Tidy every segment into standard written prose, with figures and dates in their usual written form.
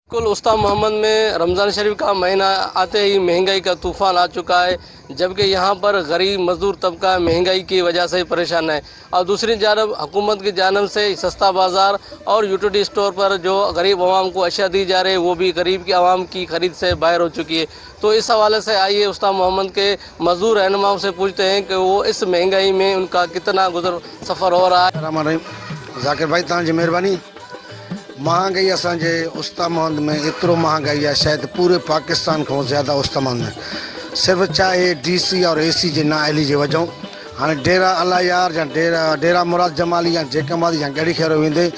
कुल उस्ताद मोहम्मद में रमज़ान शरीफ का महीना आते ही महंगाई का तूफ़ान आ चुका है, जबकि यहाँ पर गरीब मजदूर तबका महंगाई की वजह से परेशान है। और दूसरी जानब हुकूमत की जानब से सस्ता बाज़ार और यूटिलिटी स्टोर पर जो गरीब आवाम को अशिया दी जा रही है वो भी गरीब की आवाम की खरीद से बाहर हो चुकी है। तो इस हवाले से आइए उस्ताद मोहम्मद के मजदूर रहनुमाओं से पूछते हैं कि वो इस महंगाई में उनका कितना गुजर सफ़र हो रहा है। ज़ाकिर भाई तव्हांजी महिरबानी। महंगाई असांजे उस्ताद मोहम्मद में एतिरो महंगाई आहे, शायदि पूरे पाकिस्तान खां ज़्यादा उस्ताद मोहम्मद में। सिर्फ़ु चाहे DC और AC जे नाअहली जे वजहों हाणे डेरा अला यार या डेरा मुराद जमाली या जेकमादी या गड़ी खेरो वेंदे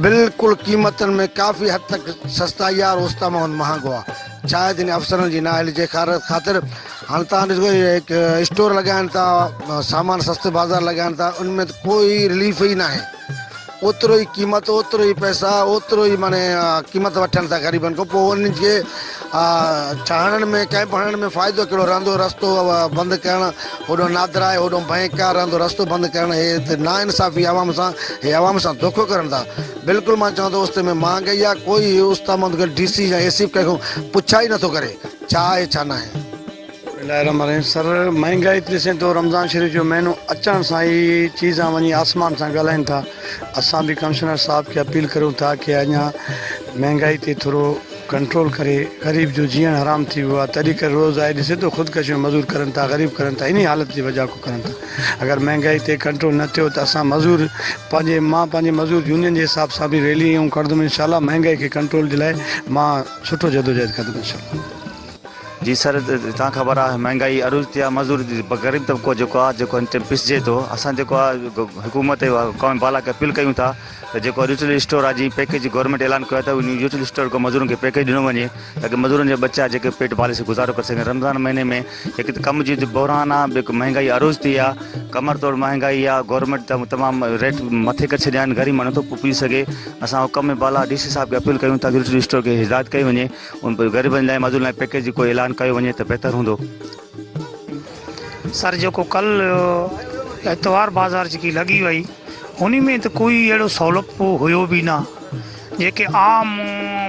बिल्कुलु क़ीमतनि में काफ़ी हद तक सस्ताई आहे और उस्ताद मोहम्मद महांगो आहे। चाहे जिन अफ़सरनि जी नाअहली जे ख़ातिर हाणे तव्हां ॾिसो हिकु स्टोर लॻाइनि था, सामान सस्ते बाज़ार लॻाइनि था, उनमें कोई रिलीफ ई न आहे। ओतिरो ई क़ीमत, ओतिरो ई पैसा, ओतिरो ई माने क़ीमत वठनि था ग़रीबनि खां। पोइ उन्हनि खे चाढ़ण में कैंप हणण में फ़ाइदो कहिड़ो रहंदो? रस्तो बंदि करणु होॾो नादरा आहे, होॾो भयंकर रहंदो रस्तो बंदि करणु। हे नाइंसाफ़ी आवाम सां, हे आवाम सां धोखो करनि था। बिल्कुलु मां चवां थो उस्ते में महांगाई आहे, कोई उस्ताद मोहम्मद DC या AC कंहिंखां पुछा ई नथो करे छा आहे छा न आहे। सर महंगाई ॾिसे तो रमज़ान शरीफ़ जो महीनो अचण सां ई चीज़ा वञी आसमान सां ॻाल्हाइनि था। असां बि कमिश्नर साहब खे अपील करूं था कि अञा महंगाई ते थोरो कंट्रोल करे, गरीब जो जीअण हराम थी वियो आहे, तॾहिं करे रोज़ आहे ॾिसे तो ख़ुदकशियूं मज़दूर करनि था, गरीब करनि था, इन हालत जी वजह को करनि था। अगरि महंगाई ते कंट्रोल न थियो त असां मज़दूर मां पंहिंजे मज़दूर यूनियन जे हिसाब सां बि रैली कंदुमि इंशाल्लाह। महंगाई खे कंट्रोल जे लाइ मां सुठो जदोजहद कंदुमि इंशाल्लाह। जी सर, तव्हां ख़बर आहे महंगाई अरूज ते आहे, मज़दूर गरीब तबिको जेको आहे जेको हिन टाइम पिसजे थो। असां जेको आहे हुकूमत क़ौम बाला खे अपील कयूं था त जेको यूटिलिटी स्टोर आहे जी पैकेज गवर्नमेंट ऐलान कयो आहे त उन यूटिलिटी स्टोर खां मज़दूरनि खे पैकेज ॾिनो वञे ताकी मज़दूरनि जा बच्चा जेके पेट पाले से गुज़ारो करे सघनि। रमज़ान महीने में हिकु त कम जी बहरान आहे, ॿियो महंगाई अरूज थी आहे, कमर तोड़ महंगाई आहे। गवर्नमेंट तमामु रेट मथे करे छॾिया आहिनि, गरीब माण्हू नथो पी सघे। असां हुकम बाला DC साहब खे अपील कयूं था यूटिलिटी स्टोर खे हिदायत कई वञे, उन ग़रीबनि लाइ मज़दूरनि लाइ पैकेज कोई ऐलान कयो वञे त बहितर हूंदो। सर जेको कल एतवार बाज़ार जेकी लॻी वई उन में तो कोई अहिड़ो सहूलियत हुयो बि न। जेके आम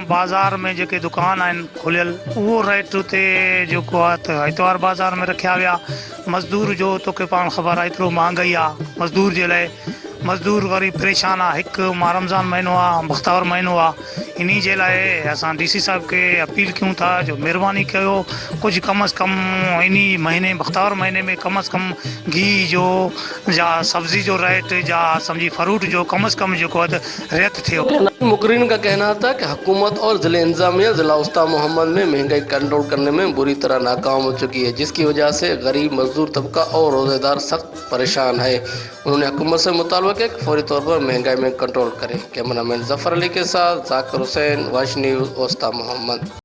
बाज़ार में जेके दुकान आहिनि खुलियल उहो रेट उते जेको आहे त एतवार बाज़ार में रखिया विया। मज़दूर जो तोखे पाण ख़बर आहे एतिरो महांगाई आहे मज़दूर जे लाइ, मज़दूर वरी परेशान आहे। हिकु रमज़ान महीनो आहे, बख़्तावर महीनो आहे, इन जे लाइ असां DC साहब खे अपील कयूं था जो महिरबानी कयो कुझु कम अज़ कम इन महीने बख़्तावर महीने में कम अज़ कम घी जो या सब्ज़ी जो रेट या सम्झी फ्रूट जो कम अज़ कम जेको आहे रियायत थियो। मुकर्रीन का कहना था कि हुकूमत और ज़िले इंतजामिया ज़िला उस्ताद मोहम्मद में महंगाई कंट्रोल करने में बुरी तरह नाकाम हो चुकी है, जिसकी वजह से गरीब मजदूर तबका और रोज़ेदार सख्त परेशान है। उन्होंने हुकूमत से मुतालबा किया कि फौरी तौर पर महंगाई में कंट्रोल करें। कैमरामैन जफ़र अली के साथ ज़ाकिर हुसैन, वाश न्यूज़, उस्ताद मोहम्मद।